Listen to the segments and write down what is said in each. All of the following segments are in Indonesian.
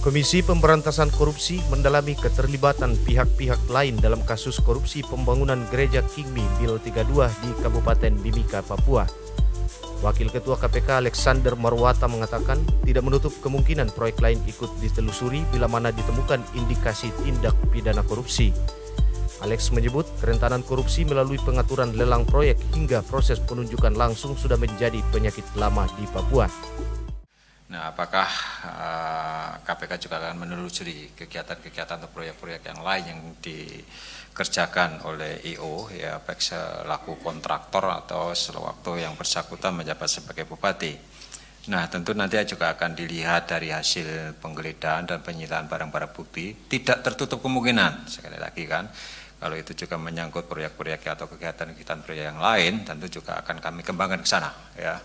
Komisi Pemberantasan Korupsi mendalami keterlibatan pihak-pihak lain dalam kasus korupsi pembangunan Gereja Kingmi Bil 32 di Kabupaten Mimika, Papua. Wakil Ketua KPK Alexander Marwata mengatakan tidak menutup kemungkinan proyek lain ikut ditelusuri bila mana ditemukan indikasi tindak pidana korupsi. Alex menyebut kerentanan korupsi melalui pengaturan lelang proyek hingga proses penunjukan langsung sudah menjadi penyakit lama di Papua. Nah, apakah KPK juga akan menelusuri kegiatan-kegiatan atau proyek-proyek yang lain yang dikerjakan oleh IO, ya baik selaku kontraktor atau sewaktu yang bersangkutan menjabat sebagai bupati. Nah, tentu nanti juga akan dilihat dari hasil penggeledahan dan penyitaan barang-barang bukti. Tidak tertutup kemungkinan, sekali lagi kan, kalau itu juga menyangkut proyek-proyek atau kegiatan-kegiatan proyek yang lain, tentu juga akan kami kembangkan ke sana, ya.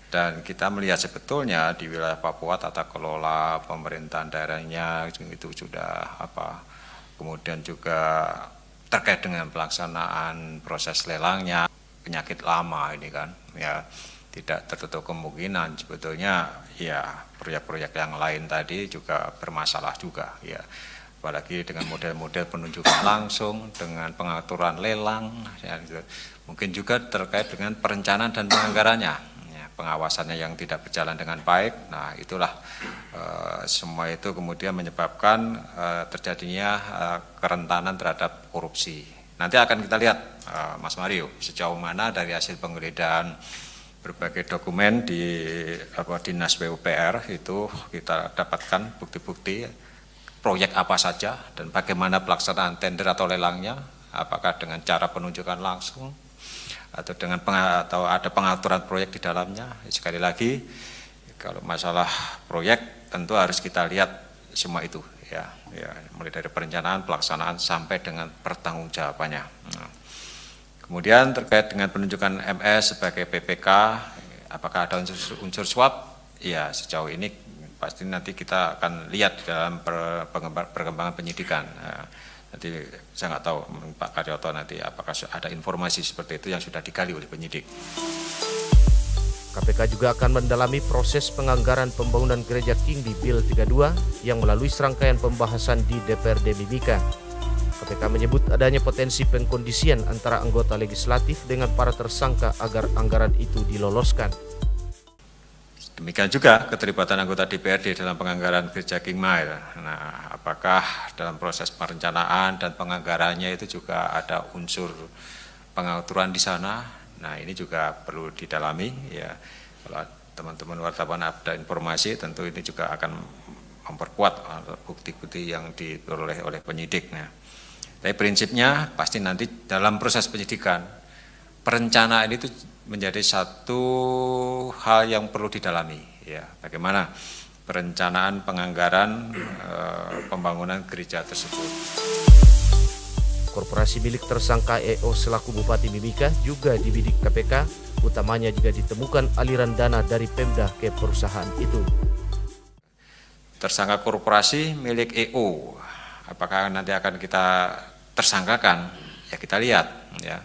Dan kita melihat sebetulnya di wilayah Papua tata kelola pemerintahan daerahnya itu sudah kemudian juga terkait dengan pelaksanaan proses lelangnya penyakit lama ini kan, ya tidak tertutup kemungkinan sebetulnya ya proyek-proyek yang lain tadi juga bermasalah juga, ya apalagi dengan model-model penunjukan langsung dengan pengaturan lelang, ya, mungkin juga terkait dengan perencanaan dan penganggarannya. Pengawasannya yang tidak berjalan dengan baik. Nah, itulah semua itu kemudian menyebabkan terjadinya kerentanan terhadap korupsi. Nanti akan kita lihat, Mas Mario, sejauh mana dari hasil penggeledahan berbagai dokumen di Dinas PUPR itu kita dapatkan bukti-bukti proyek apa saja dan bagaimana pelaksanaan tender atau lelangnya, apakah dengan cara penunjukan langsung atau dengan atau ada pengaturan proyek di dalamnya. Sekali lagi, kalau masalah proyek tentu harus kita lihat semua itu, ya mulai dari perencanaan, pelaksanaan sampai dengan pertanggungjawabannya. Nah, kemudian terkait dengan penunjukan MS sebagai PPK, apakah ada unsur suap? Ya, sejauh ini pasti nanti kita akan lihat dalam perkembangan penyidikan. Nanti saya nggak tahu Pak Karyoto nanti apakah ada informasi seperti itu yang sudah digali oleh penyidik. KPK juga akan mendalami proses penganggaran pembangunan Gereja Kingmi Bil 32 yang melalui serangkaian pembahasan di DPRD Mimika. KPK menyebut adanya potensi pengkondisian antara anggota legislatif dengan para tersangka agar anggaran itu diloloskan. Demikian juga keterlibatan anggota DPRD dalam penganggaran Gereja Kingmi. Nah, apakah dalam proses perencanaan dan penganggarannya itu juga ada unsur pengaturan di sana? Nah, ini juga perlu didalami. Ya, kalau teman-teman wartawan ada informasi, tentu ini juga akan memperkuat bukti-bukti yang diperoleh oleh penyidik. Nah, tapi prinsipnya pasti nanti dalam proses penyidikan perencanaan itu menjadi satu hal yang perlu didalami, ya bagaimana perencanaan penganggaran pembangunan gereja tersebut. Korporasi milik tersangka EO selaku Bupati Mimika juga dibidik KPK, utamanya jika ditemukan aliran dana dari Pemda ke perusahaan itu. Tersangka korporasi milik EO, apakah nanti akan kita tersangkakan? Ya kita lihat, ya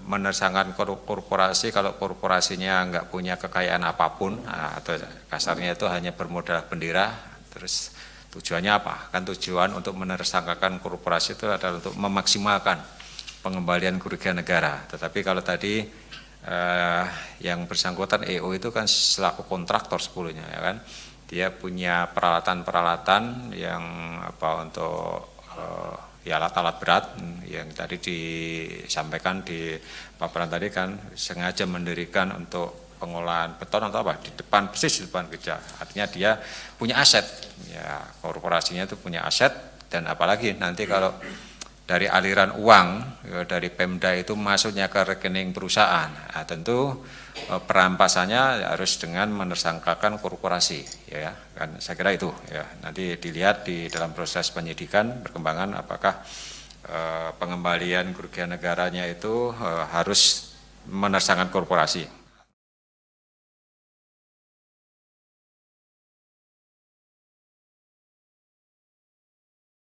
menersangkakan korporasi kalau korporasinya nggak punya kekayaan apapun, atau kasarnya itu hanya bermodal bendera, terus tujuannya apa? Kan tujuan untuk menersangkakan korporasi itu adalah untuk memaksimalkan pengembalian kerugian negara. Tetapi kalau tadi yang bersangkutan EO itu kan selaku kontraktor sebelumnya, ya kan, dia punya peralatan-peralatan yang untuk ya alat-alat berat yang tadi disampaikan di paparan tadi kan sengaja mendirikan untuk pengolahan beton atau apa di depan, persis di depan gereja. Artinya dia punya aset, ya korporasinya itu punya aset. Dan apalagi nanti kalau dari aliran uang dari Pemda itu masuknya ke rekening perusahaan, nah, tentu perampasannya harus dengan menersangkakan korporasi, ya kan, saya kira itu, ya nanti dilihat di dalam proses penyidikan perkembangan apakah pengembalian kerugian negaranya itu harus menersangkakan korporasi.